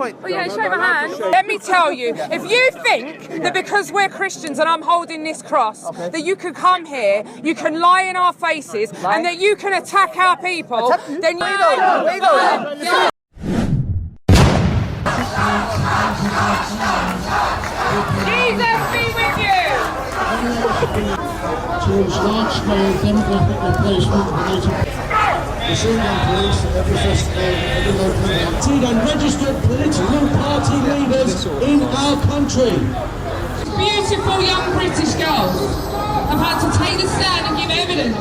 Oh yeah, shake my hand. Let me tell you, if you think that because we're Christians and I'm holding this cross, that you can come here, you can lie in our faces, and that you can attack our people, then you go. Jesus be with you! Towards large-scale demographic replacement related the Syrian police and every local and registered political party leaders in our country. Beautiful young British girls have had to take the stand and give evidence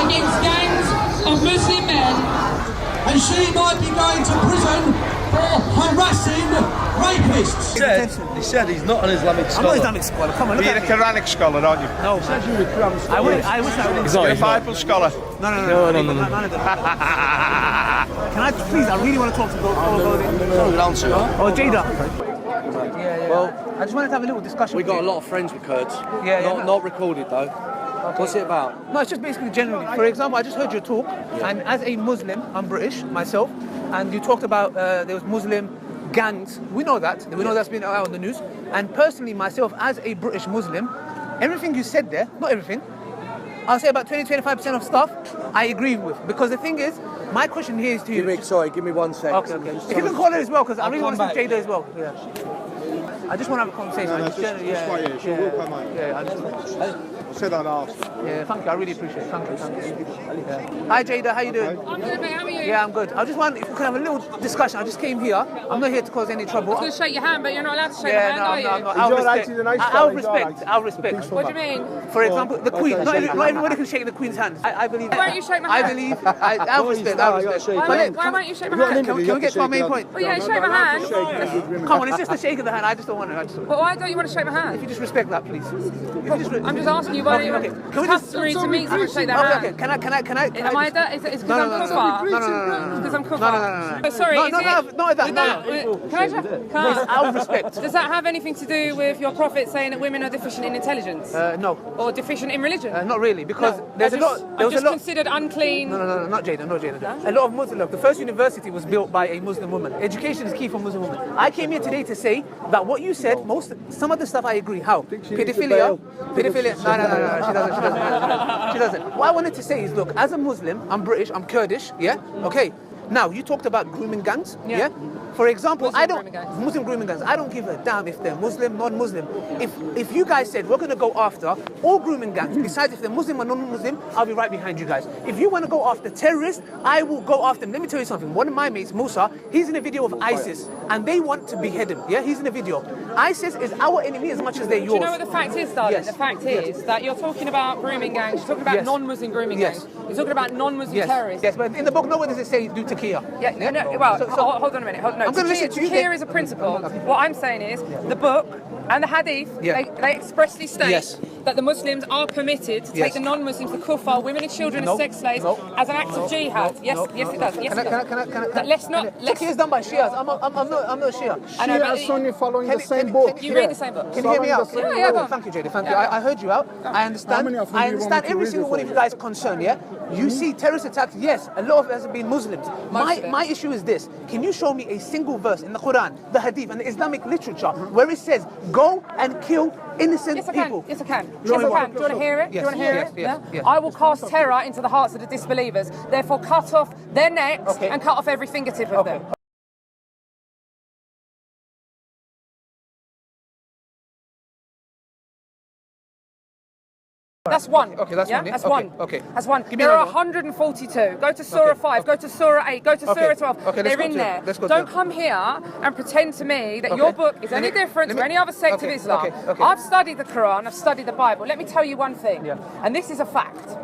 against gangs of Muslim men. And she might be going to prison for harassing rapists. He said he's not an Islamic scholar. I'm not Islamic scholar, come on, look You're at a me. Quranic scholar, aren't you? No. He said you were a Quranic scholar. I wish I was. You're a Bible scholar. No. No. None of them. Can I please, I really want to talk to both Answer. Oh, Jada. Well, I just wanted to have a little discussion. We got a lot of friends with Kurds. Not recorded though. What's it about? No, it's just basically generally. For example, I just heard your talk, and as a Muslim, I'm British myself, and you talked about there was Muslim gangs. We know that. We know that's been out on the news. And personally, myself, as a British Muslim, everything you said there, not everything, I'll say about 20-25% of stuff I agree with. Because the thing is, my question here is to you. Give me 1 second. Okay. If you can call her as well, because I really want to see Jada as well. Yeah. I just want to have a conversation. I'll say that last. Yeah, thank you. I really appreciate it. Thank you. Yeah. Hi, Jada. How you doing? I'm good, mate. How are you? Yeah, I'm good. I just want, if we can have a little discussion. I just came here. I'm not here to cause any trouble. I was going to shake your hand, but you're not allowed to shake my hand, are you? I'll respect. What do you mean? For example, the Queen. Not everybody can shake the Queen's hand. I believe. Why won't you shake my hand? I believe. I'll respect. Why won't you shake my hand? Can we get to our main point? Oh yeah, shake my hand. Come on, it's just a shake of the hand. I just don't want it. But why don't you want to shake my hand? If you just respect that, please. I'm just asking you, why don't you? It's customary to meet someone and shake their hand. Okay, can I? Am I that? Is it because I'm kuffar? No. Because I'm kuffar? No. Sorry, not that. Can I Out of respect. Does that have anything to do with your prophet saying that women are deficient in intelligence? No. Or deficient in religion? Not really, because there's a lot. I'm just considered unclean. No, not Jada. A lot of Muslims. The first university was built by a Muslim woman. Education is key for Muslim women. I came here today to say that what you said, some of the stuff I agree. How? Pedophilia. No, she doesn't. What I wanted to say is, look, as a Muslim, I'm British, I'm Kurdish, yeah? Okay. Now, you talked about grooming gangs, yeah? For example, Muslim grooming gangs. I don't give a damn if they're Muslim, non-Muslim. If you guys said we're going to go after all grooming gangs, besides if they're Muslim or non-Muslim, I'll be right behind you guys. If you want to go after terrorists, I will go after them. Let me tell you something. One of my mates, Musa, he's in a video of ISIS, and they want to behead him. Yeah, he's in a video. ISIS is our enemy as much as they're yours. Do you know what the fact is, darling? Yes. The fact is that you're talking about grooming gangs, you're talking about non-Muslim grooming gangs, you're talking about non-Muslim terrorists. Yes, but in the book, nowhere does it say do taqiyya. Yeah, no, well, hold on a minute. I'm going to listen to you. Taqiyya is a principle. What I'm saying is, the book and the hadith, they expressly state that the Muslims are permitted to take the non-Muslims, the kuffar, women and children as sex slaves, as an act of jihad. Yes, it does. Yes, it does. Let's not. Taqiyya is done by Shias. I'm not Shia. Shia is Sunni following the same book. You read the same book. Can you hear me out? Yeah, go on. Thank you, Jada. Thank you. I heard you out. I understand. I understand every single one of you guys concerned. Yeah. You see terrorist attacks. Yes, a lot of it has been Muslims. My issue is this. Can you show me a single verse in the Quran, the Hadith, and the Islamic literature where it says go and kill innocent people? Yes, I can. Do you want to hear it? Yes. I will cast terror into the hearts of the disbelievers. Therefore, cut off their necks and cut off every fingertip of them. That's one. Okay, that's one. That's one. Okay. That's one. There are 142. Go to Surah 5, go to Surah 8, go to Surah 12. Okay, they're in there. Don't come here and pretend to me that your book is any different to any other sect of Islam. I've studied the Quran, I've studied the Bible. Let me tell you one thing, and this is a fact.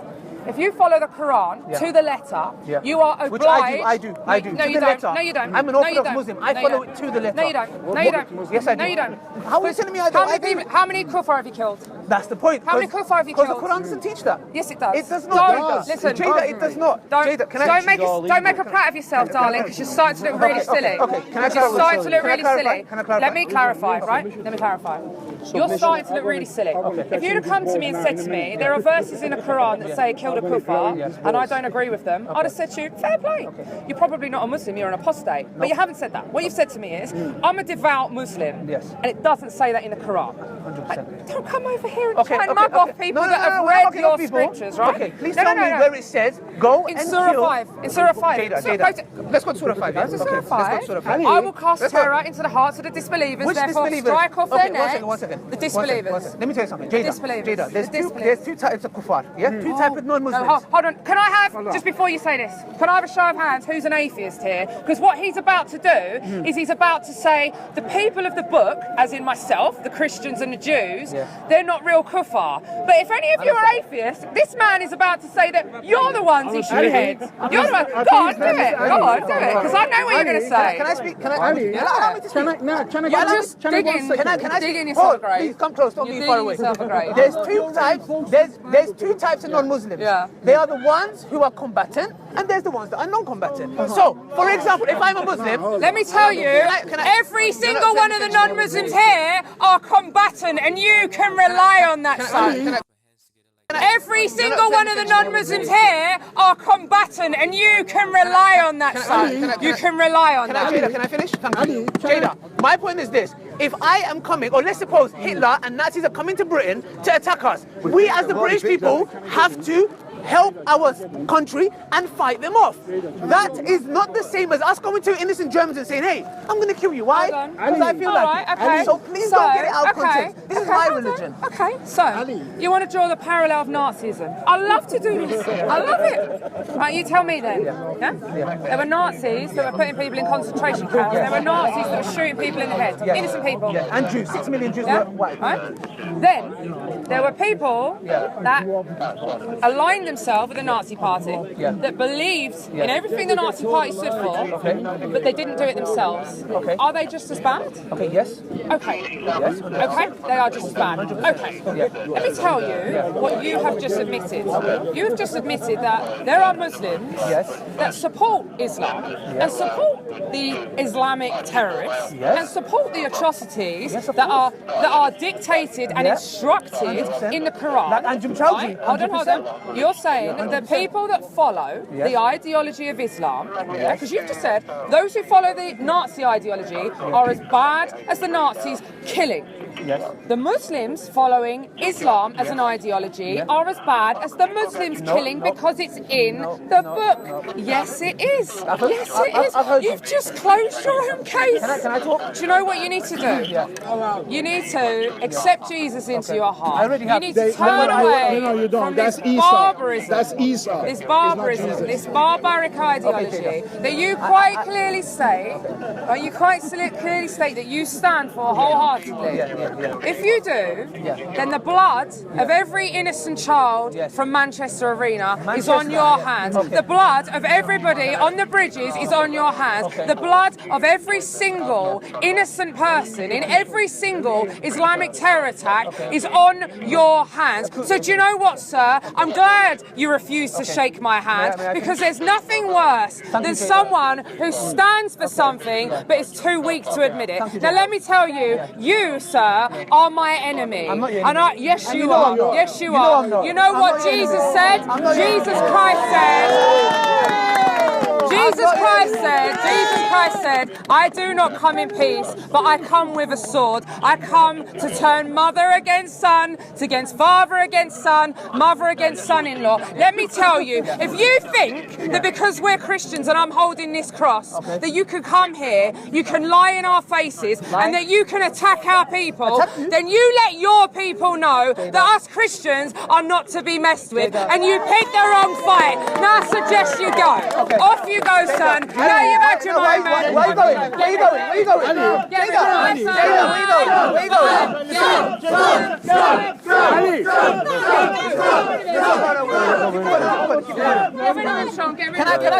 If you follow the Quran to the letter, you are obliged. Which I do. No, you don't. No, you don't. I'm an Orthodox Muslim. I follow it to the letter. No, you don't. No, you don't. Yes, I do. No, you don't. How are you telling me I don't? How many kuffar have you killed? That's the point. How many kuffar have you killed? Because the Quran doesn't teach that. Yes, it does. It does not. Listen, Jada, it does not. Don't make a prat of yourself, darling, because you're starting to look really silly. You're starting to look really silly. Let me clarify, right? Let me clarify. You're starting to look really silly. If you'd have come to me and said to me, there are verses in the Quran that say kill called a kuffar, and I don't agree with them, I'd have said to you, fair play. You're probably not a Muslim, you're an apostate. But you haven't said that. What you've said to me is, I'm a devout Muslim, and it doesn't say that in the Quran. 100%. Don't come over here and try and mug off people that have read your scriptures, right? Okay, please tell me where it says, go in and Surah kill. 5. In Surah 5. Jada. Let's go to Surah 5. Go to Surah 5. Let's go to Surah 5. I will cast terror into the hearts of the disbelievers, Which therefore disbelievers? strike off their necks. One second. The disbelievers. One second. Let me tell you something. Jada, Disbelievers. Jada, there's two types of kuffar, yeah? Two types of non-Muslims. No, hold on. Can I have, just before you say this, can I have a show of hands who's an atheist here? Because what he's about to do is he's about to say the people of the book, as in myself, the Christians and the Jews, they're not real kuffar. But if any of you are atheists, this man is about to say that you're the ones issue heads. You're the ones. Go on, do it. Go on, do it. Because I know what you're going to say. Can I speak? Can I? Ali, Allow me to speak. can I You're get just digging yourself a grave. Please come close. Don't be far away. yourself a grave. There's two types. There's two types of non-Muslims. Yeah. They are the ones who are combatant, and there's the ones that are non-combatant. So, for example, if I'm a Muslim, let me tell you, every single one of the non-Muslims here are combatant, and you can rely on that, son. Every single one of the non-Muslims here are combatant, and you can rely on that, son. You can rely on that. Jada, can I finish? Thank you. Jada, my point is this. If I am coming, or let's suppose Hitler and Nazis are coming to Britain to attack us, we as the British people have to help our country and fight them off. That is not the same as us going to innocent Germans and saying, hey, I'm going to kill you. Why? Because I feel like it. Okay. So please don't get it out of context. This is my religion. Okay, so you want to draw the parallel of Nazism. I love to do this. I love it. Right, you tell me then. Yeah? There were Nazis that were putting people in concentration camps. There were Nazis that were shooting people in the head. Innocent people. Yeah. And Jews. 6 million Jews were white. Right? Then there were people that aligned themselves with the Nazi Party, that believed in everything the Nazi Party stood for, but they didn't do it themselves. Are they just as bad? Okay, yes. Okay. Yes. Okay, they are just as bad. Okay. Let me tell you what you have just admitted. You have just admitted that there are Muslims that support Islam and support the Islamic terrorists and support the atrocities that are dictated and instructed in the Quran. Like Anjum Chowdhury. Hold on. You're saying that the people that follow the ideology of Islam, because you've just said those who follow the Nazi ideology are as bad as the Nazis killing. The Muslims following Islam as an ideology are as bad as the Muslims killing because it's in the book. Yes, it is. Yes, it is. You've just closed your own case. Can I talk? Do you know what you need to do? You need to accept Jesus into your heart. You need to turn away from this barbarism. That's Esau. This barbarism, this barbaric ideology that you quite clearly say, that you stand for wholeheartedly. If you do, then the blood of every innocent child from Manchester Arena is on your hands. The blood of everybody on the bridges is on your hands. The blood of every single innocent person in every single Islamic terror attack is on your hands. So do you know what, sir? I'm glad you refuse to shake my hand, because there's nothing worse than someone who stands for something but is too weak to admit it. Now let me tell you, you, sir, are my enemy. I'm not your enemy. And yes, you are. Yes, you are. You know what Jesus said? Jesus Christ said, I do not come in peace, but I come with a sword. I come to turn mother against son, against father against son, mother against son-in-law. Let me tell you, if you think that because we're Christians and I'm holding this cross, that you can come here, you can lie in our faces, and that you can attack our people, then you let your people know that us Christians are not to be messed with, and you pick the wrong fight. Now I suggest you go. Off you go, son. Now you've had your moment. Where are you going? Where are you going? Where are you going?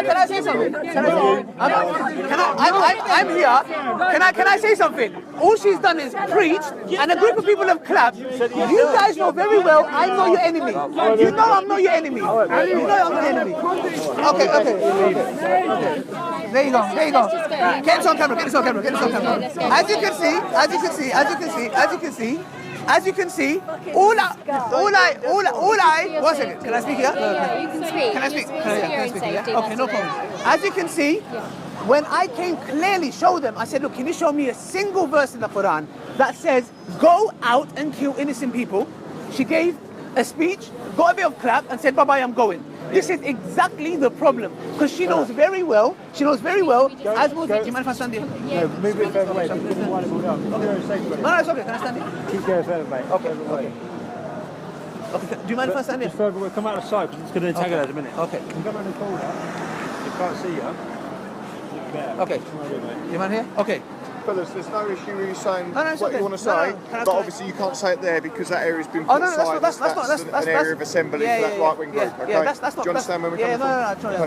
Can I say something? I'm here. Can I say something? All she's done is preach, and a group of people have clapped. You guys know very well I'm not your enemy. You know I'm not your enemy. You know I'm not your enemy. Okay. There you go. Get this on camera. As you can see, as you can see, one second, can I speak here? Yeah, you can speak. Can I speak? It's Can I for your own speak here? safety, Okay, no that's problem. As you can see, when I came clearly show them, I said, look, can you show me a single verse in the Quran that says, go out and kill innocent people? She gave a speech, got a bit of clap, and said, bye-bye, I'm going. This is exactly the problem, because she knows very well, as Muslims, do you mind if I stand here? No, move it further away. No, it's okay, can I stand here? Keep going further away. Okay. Okay, do you mind if I stand here? Just further away. Come out of sight, because it's going to entangle us a minute. Okay. Come around the corner. You can't see you. Okay. You mind here? Okay. Fellas, there's no issue with you saying No, it's what okay. you want to No, say, no, but obviously you can't say it there because that area's been put Oh no, aside. that's an area of assembly for that right-wing group. Okay? Yeah, that's not. Do you understand where we're coming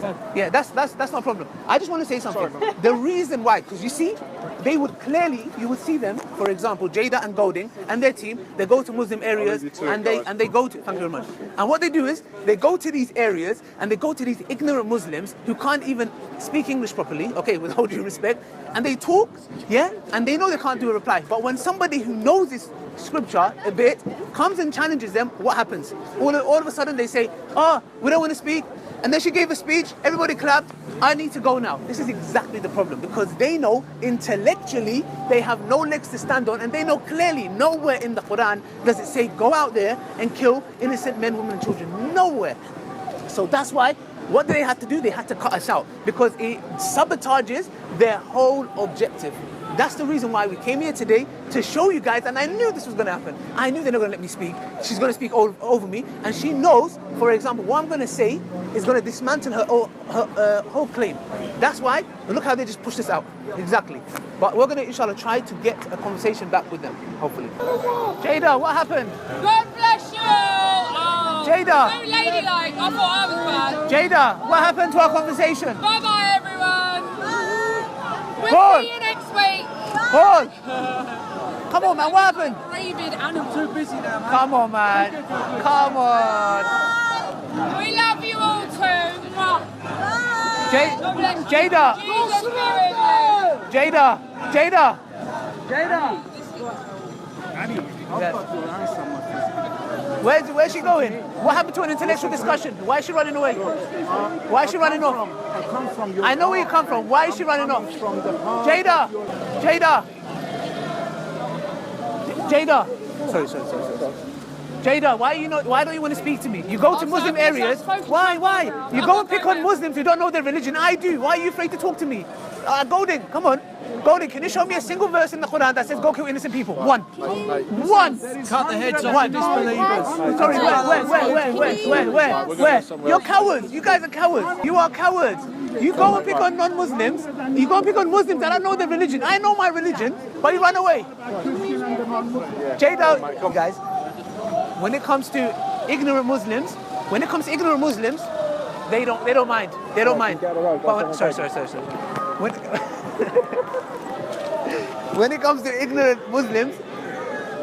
from? Yeah, that's not a problem. I just want to say something. The reason why, because you see, they would clearly, you would see them, for example, Jada and Golding and their team, they go to Muslim areas and they go to, thank you very much. And what they do is, they go to these areas and they go to these ignorant Muslims who can't even speak English properly, okay, with all due respect, and they talk, yeah, and they know they can't do a reply. But when somebody who knows this scripture a bit comes and challenges them, what happens? All of a sudden they say, oh, we don't want to speak. And then she gave a speech, everybody clapped, I need to go now. This is exactly the problem, because they know intellectually they have no legs to stand on, and they know clearly nowhere in the Quran does it say go out there and kill innocent men, women and children. Nowhere. So that's why, what they had to do? They had to cut us out, because it sabotages their whole objective. That's the reason why we came here today, to show you guys, and I knew this was going to happen. I knew they're not going to let me speak. She's going to speak over me, and she knows, for example, what I'm going to say is going to dismantle her whole claim. That's why, look how they just pushed us out. Exactly. But we're going to, inshallah, try to get a conversation back with them, hopefully. Jada, what happened? God bless you! Oh, Jada. so ladylike. I thought I was bad. Jada, what happened to our conversation? Bye-bye, everyone. We'll Paul. see you next week. Paul! Come on, man, what happened? David, and I'm too busy now, man. Come on, man. Come on. We love you all too. Mwah. God bless you. Jada. Jesus be with you. Jada. Where's she going? What happened to an intellectual discussion? Why is she running away? Why is she running off? I know where you come from. Why is she running off? Jada. Sorry. Jada, why don't you want to speak to me? You go to Muslim areas. Why? You go and pick on Muslims who don't know their religion. I do. Why are you afraid to talk to me? Golden, come on. Golden, can you show me a single verse in the Quran that says go kill innocent people? One. Cut the heads off the disbelievers. Sorry, where? You're cowards. You guys are cowards. You are cowards. You go and pick on non-Muslims. You go and pick on Muslims that don't know their religion. I know my religion, but you run away. Jada, guys, when it comes to ignorant Muslims, they don't mind. But sorry. When it comes to ignorant Muslims,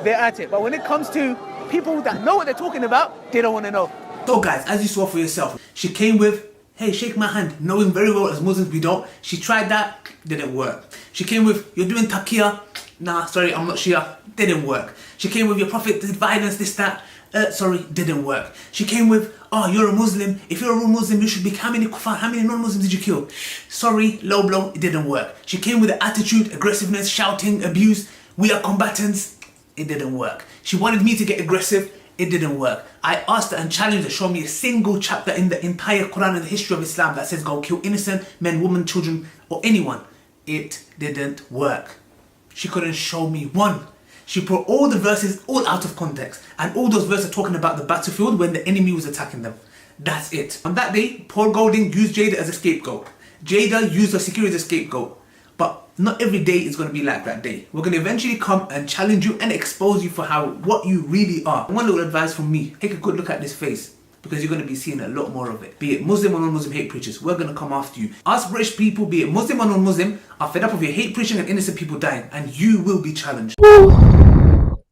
they're at it. But when it comes to people that know what they're talking about, they don't want to know. So guys, as you saw for yourself, she came with, hey, shake my hand, knowing very well as Muslims we don't. She tried that, didn't work. She came with, you're doing taqiyya, nah, sorry, I'm not Shia, didn't work. She came with, your prophet did violence, this, that, sorry, didn't work. She came with, oh, you're a Muslim, if you're a real Muslim, you should be, how many kuffar, how many non-Muslims did you kill? Sorry, low blow, it didn't work. She came with the attitude, aggressiveness, shouting, abuse, we are combatants, it didn't work. She wanted me to get aggressive, it didn't work. I asked her and challenged her, show me a single chapter in the entire Quran and the history of Islam that says go kill innocent men, women, children, or anyone. It didn't work. She couldn't show me one. She put all the verses all out of context, and all those verses are talking about the battlefield when the enemy was attacking them. That's it. On that day, Paul Golding used Jada as a scapegoat. Jada used her security as a scapegoat. But not every day is going to be like that day. We're going to eventually come and challenge you and expose you for what you really are. One little advice from me, take a good look at this face, because you're going to be seeing a lot more of it. Be it Muslim or non-Muslim hate preachers, we're going to come after you. Us British people, be it Muslim or non-Muslim, are fed up of your hate preaching and innocent people dying, and you will be challenged.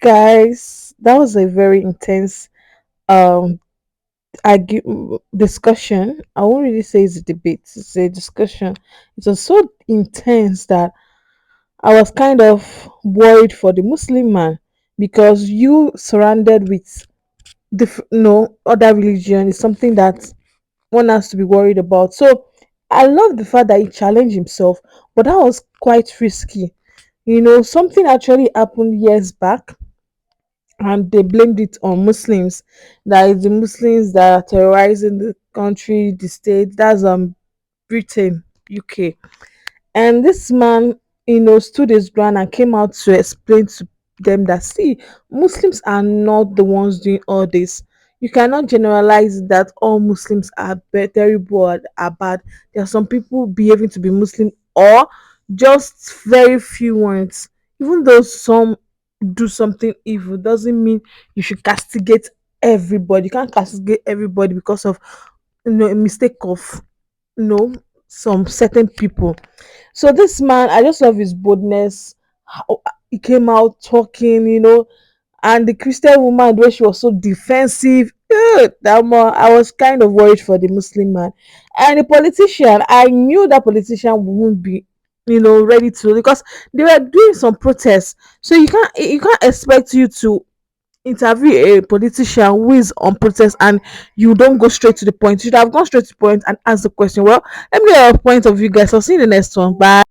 Guys, that was a very intense discussion. I won't really say it's a debate, it's a discussion. It was so intense that I was kind of worried for the Muslim man, because you surrounded with other religion is something that one has to be worried about. So I love the fact that he challenged himself, but that was quite risky. Something actually happened years back, and they blamed it on Muslims. That it's the Muslims that are terrorizing the country, the state. That's Britain, UK. And this man, stood his ground and came out to explain to them that, see, Muslims are not the ones doing all this. You cannot generalize that all Muslims are terrible or are bad. There are some people behaving to be Muslim, or just very few ones. Even though some do something evil, doesn't mean you should castigate everybody. You can't castigate everybody because of a mistake of you know some certain people. So this man, I just love his boldness. How he came out talking, and the Christian woman, where she was so defensive. That man, I was kind of worried for the Muslim man. And the politician, I knew that politician wouldn't be, ready to, because they were doing some protests. So you can't expect you to interview a politician who is on protest and you don't go straight to the point. You should have gone straight to the point and ask the question. Well, let me know your point of view, guys. I'll see you in the next one. Bye.